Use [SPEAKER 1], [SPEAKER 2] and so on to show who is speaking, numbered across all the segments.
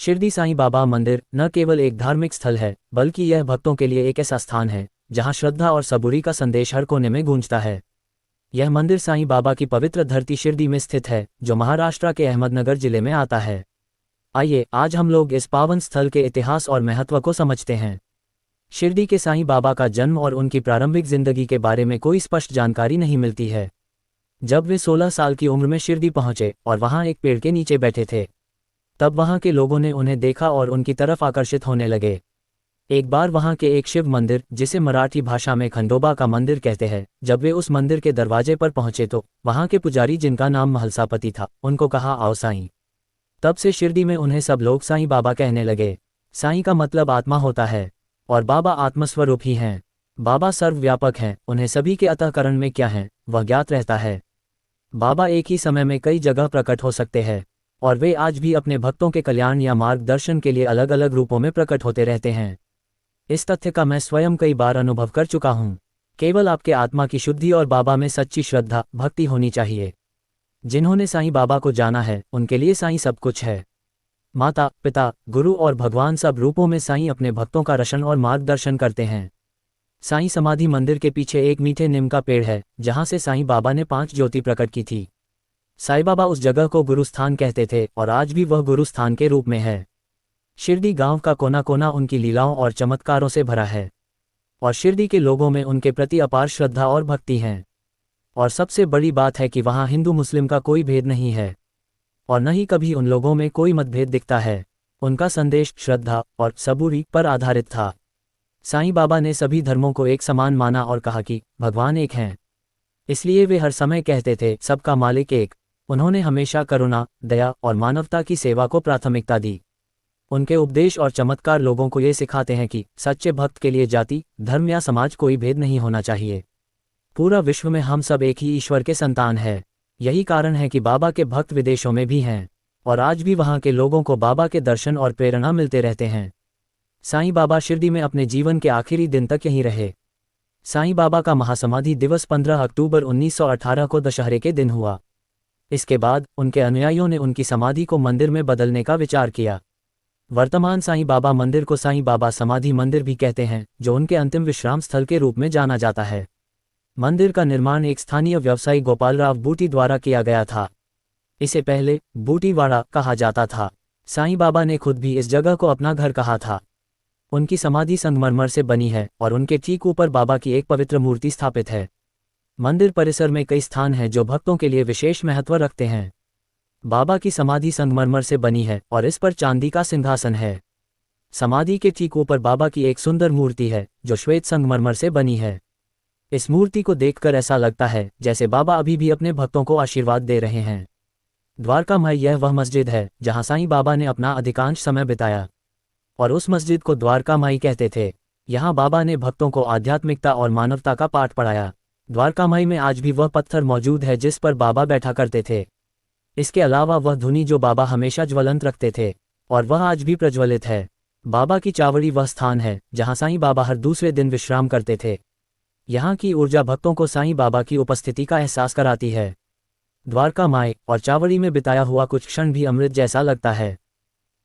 [SPEAKER 1] शिरडी साईं बाबा मंदिर न केवल एक धार्मिक स्थल है, बल्कि यह भक्तों के लिए एक ऐसा स्थान है जहां श्रद्धा और सबूरी का संदेश हर कोने में गूंजता है। यह मंदिर साईं बाबा की पवित्र धरती शिरडी में स्थित है, जो महाराष्ट्र के अहमदनगर जिले में आता है। आइए आज हम लोग इस पावन स्थल के इतिहास और महत्व को समझते हैं। शिरडी के साईं बाबा का जन्म और उनकी प्रारंभिक जिंदगी के बारे में कोई स्पष्ट जानकारी नहीं मिलती है। जब वे 16 साल की उम्र में शिरडी पहुंचे और वहां एक पेड़ के नीचे बैठे थे, तब वहां के लोगों ने उन्हें देखा और उनकी तरफ आकर्षित होने लगे। एक बार वहां के एक शिव मंदिर, जिसे मराठी भाषा में खंडोबा का मंदिर कहते हैं, जब वे उस मंदिर के दरवाजे पर पहुंचे तो वहां के पुजारी, जिनका नाम महलसापति था, उनको कहा, आओ साईं। तब से शिरडी में उन्हें सब लोग साईं बाबा कहने लगे। साईं का मतलब आत्मा होता है और बाबा आत्मस्वरूप ही हैं। बाबा सर्वव्यापक हैं, उन्हें सभी के अंतःकरण में क्या है वह ज्ञात रहता है। बाबा एक ही समय में कई जगह प्रकट हो सकते हैं और वे आज भी अपने भक्तों के कल्याण या मार्गदर्शन के लिए अलग अलग रूपों में प्रकट होते रहते हैं। इस तथ्य का मैं स्वयं कई बार अनुभव कर चुका हूँ। केवल आपके आत्मा की शुद्धि और बाबा में सच्ची श्रद्धा भक्ति होनी चाहिए। जिन्होंने साईं बाबा को जाना है, उनके लिए साईं सब कुछ है। माता, पिता, गुरु और भगवान सब रूपों में साईं अपने भक्तों का रक्षण और मार्गदर्शन करते हैं। साईं समाधि मंदिर के पीछे एक मीठे नीम का पेड़ है, जहां से साईं बाबा ने 5 ज्योति प्रकट की थी। साईं बाबा उस जगह को गुरुस्थान कहते थे और आज भी वह गुरुस्थान के रूप में है। शिरडी गांव का कोना कोना उनकी लीलाओं और चमत्कारों से भरा है और शिरडी के लोगों में उनके प्रति अपार श्रद्धा और भक्ति है। और सबसे बड़ी बात है कि वहां हिंदू मुस्लिम का कोई भेद नहीं है और न ही कभी उन लोगों में कोई मतभेद दिखता है। उनका संदेश श्रद्धा और सबूरी पर आधारित था। साईं बाबा ने सभी धर्मों को एक समान माना और कहा कि भगवान एक हैं। इसलिए वे हर समय कहते थे, सबका मालिक एक। उन्होंने हमेशा करुणा, दया और मानवता की सेवा को प्राथमिकता दी। उनके उपदेश और चमत्कार लोगों को ये सिखाते हैं कि सच्चे भक्त के लिए जाति, धर्म या समाज कोई भेद नहीं होना चाहिए। पूरा विश्व में हम सब एक ही ईश्वर के संतान हैं। यही कारण है कि बाबा के भक्त विदेशों में भी हैं और आज भी वहां के लोगों को बाबा के दर्शन और प्रेरणा मिलते रहते हैं। साईं बाबा शिरडी में अपने जीवन के आखिरी दिन तक यहीं रहे। साईं बाबा का महासमाधि दिवस 15 अक्टूबर 1918 को दशहरे के दिन हुआ। इसके बाद उनके अनुयायियों ने उनकी समाधि को मंदिर में बदलने का विचार किया। वर्तमान साईं बाबा मंदिर को साईं बाबा समाधि मंदिर भी कहते हैं, जो उनके अंतिम विश्राम स्थल के रूप में जाना जाता है। मंदिर का निर्माण एक स्थानीय व्यवसायी गोपालराव बूटी द्वारा किया गया था। इसे पहले बूटीवाड़ा कहा जाता था। साईं बाबा ने खुद भी इस जगह को अपना घर कहा था। उनकी समाधि संगमरमर से बनी है और उनके ठीक ऊपर बाबा की एक पवित्र मूर्ति स्थापित है। मंदिर परिसर में कई स्थान हैं जो भक्तों के लिए विशेष महत्व रखते हैं। बाबा की समाधि संगमरमर से बनी है और इस पर चांदी का सिंहासन है। समाधि के ठीक ऊपर बाबा की एक सुंदर मूर्ति है जो श्वेत संगमरमर से बनी है। इस मूर्ति को देखकर ऐसा लगता है जैसे बाबा अभी भी अपने भक्तों को आशीर्वाद दे रहे हैं। द्वारकामाई यह वह मस्जिद है जहां साईं बाबा ने अपना अधिकांश समय बिताया और उस मस्जिद को द्वारकामाई कहते थे। यहाँ बाबा ने भक्तों को आध्यात्मिकता और मानवता का पाठ पढ़ाया। द्वारकामाई में आज भी वह पत्थर मौजूद है जिस पर बाबा बैठा करते थे। इसके अलावा वह धुनी जो बाबा हमेशा ज्वलंत रखते थे और वह आज भी प्रज्वलित है। बाबा की चावड़ी वह स्थान है जहां साईं बाबा हर दूसरे दिन विश्राम करते थे। यहाँ की ऊर्जा भक्तों को साईं बाबा की उपस्थिति का एहसास कराती है। द्वारकामाई और चावड़ी में बिताया हुआ कुछ क्षण भी अमृत जैसा लगता है।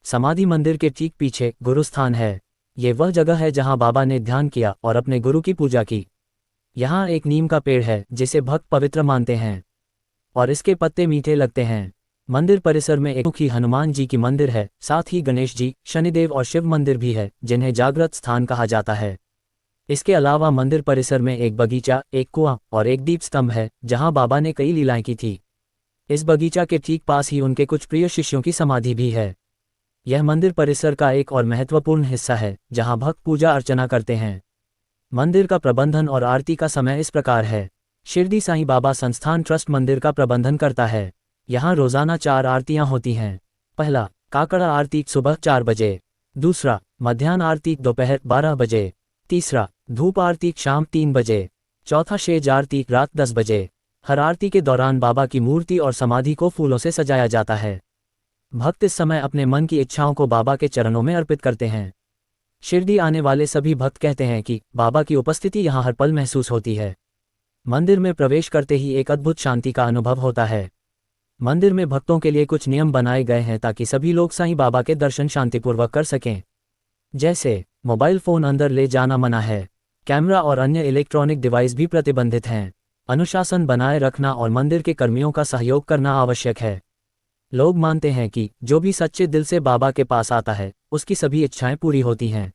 [SPEAKER 1] समाधि मंदिर के ठीक पीछे गुरुस्थान है। ये वह जगह है जहां बाबा ने ध्यान किया और अपने गुरु की पूजा की। यहाँ एक नीम का पेड़ है जिसे भक्त पवित्र मानते हैं और इसके पत्ते मीठे लगते हैं। मंदिर परिसर में एक मुखी हनुमान जी की मंदिर है, साथ ही गणेश जी, शनिदेव और शिव मंदिर भी है, जिन्हें जागृत स्थान कहा जाता है। इसके अलावा मंदिर परिसर में एक बगीचा, एक कुआं और एक दीप स्तंभ है जहां बाबा ने कई लीलाएं की थी। इस बगीचा के ठीक पास ही उनके कुछ प्रिय शिष्यों की समाधि भी है। यह मंदिर परिसर का एक और महत्वपूर्ण हिस्सा है जहां भक्त पूजा अर्चना करते हैं। मंदिर का प्रबंधन और आरती का समय इस प्रकार है। शिरडी साईं बाबा संस्थान ट्रस्ट मंदिर का प्रबंधन करता है। यहाँ रोजाना 4 आरतियां होती हैं। पहला, काकड़ा आरती सुबह 4 बजे। दूसरा, मध्याह्न आरती दोपहर 12 बजे। तीसरा, धूप आरती शाम 3 बजे। चौथा, शेज आरती रात 10 बजे। हर आरती के दौरान बाबा की मूर्ति और समाधि को फूलों से सजाया जाता है। भक्त इस समय अपने मन की इच्छाओं को बाबा के चरणों में अर्पित करते हैं। शिरडी आने वाले सभी भक्त कहते हैं कि बाबा की उपस्थिति यहाँ हर पल महसूस होती है। मंदिर में प्रवेश करते ही एक अद्भुत शांति का अनुभव होता है। मंदिर में भक्तों के लिए कुछ नियम बनाए गए हैं ताकि सभी लोग साईं बाबा के दर्शन शांतिपूर्वक कर सकें। जैसे मोबाइल फ़ोन अंदर ले जाना मना है, कैमरा और अन्य इलेक्ट्रॉनिक डिवाइस भी प्रतिबंधित हैं। अनुशासन बनाए रखना और मंदिर के कर्मियों का सहयोग करना आवश्यक है। लोग मानते हैं कि जो भी सच्चे दिल से बाबा के पास आता है, उसकी सभी इच्छाएं पूरी होती हैं।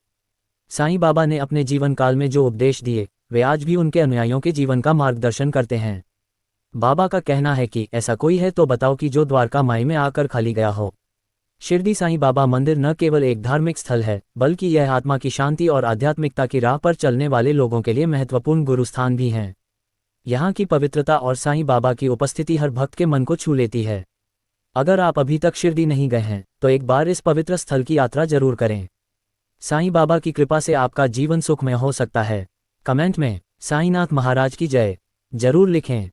[SPEAKER 1] साईं बाबा ने अपने जीवन काल में जो उपदेश दिए, वे आज भी उनके अनुयायियों के जीवन का मार्गदर्शन करते हैं। बाबा का कहना है कि ऐसा कोई है तो बताओ कि जो द्वारका माई में आकर खाली गया हो। शिरडी साईं बाबा मंदिर न केवल एक धार्मिक स्थल है, बल्कि यह आत्मा की शांति और आध्यात्मिकता की राह पर चलने वाले लोगों के लिए महत्वपूर्ण गुरुस्थान भी हैं। यहाँ की पवित्रता और साईं बाबा की उपस्थिति हर भक्त के मन को छू लेती है। अगर आप अभी तक शिरडी नहीं गए हैं, तो एक बार इस पवित्र स्थल की यात्रा जरूर करें। साईं बाबा की कृपा से आपका जीवन सुखमय हो सकता है। कमेंट में साईंनाथ महाराज की जय जरूर लिखें।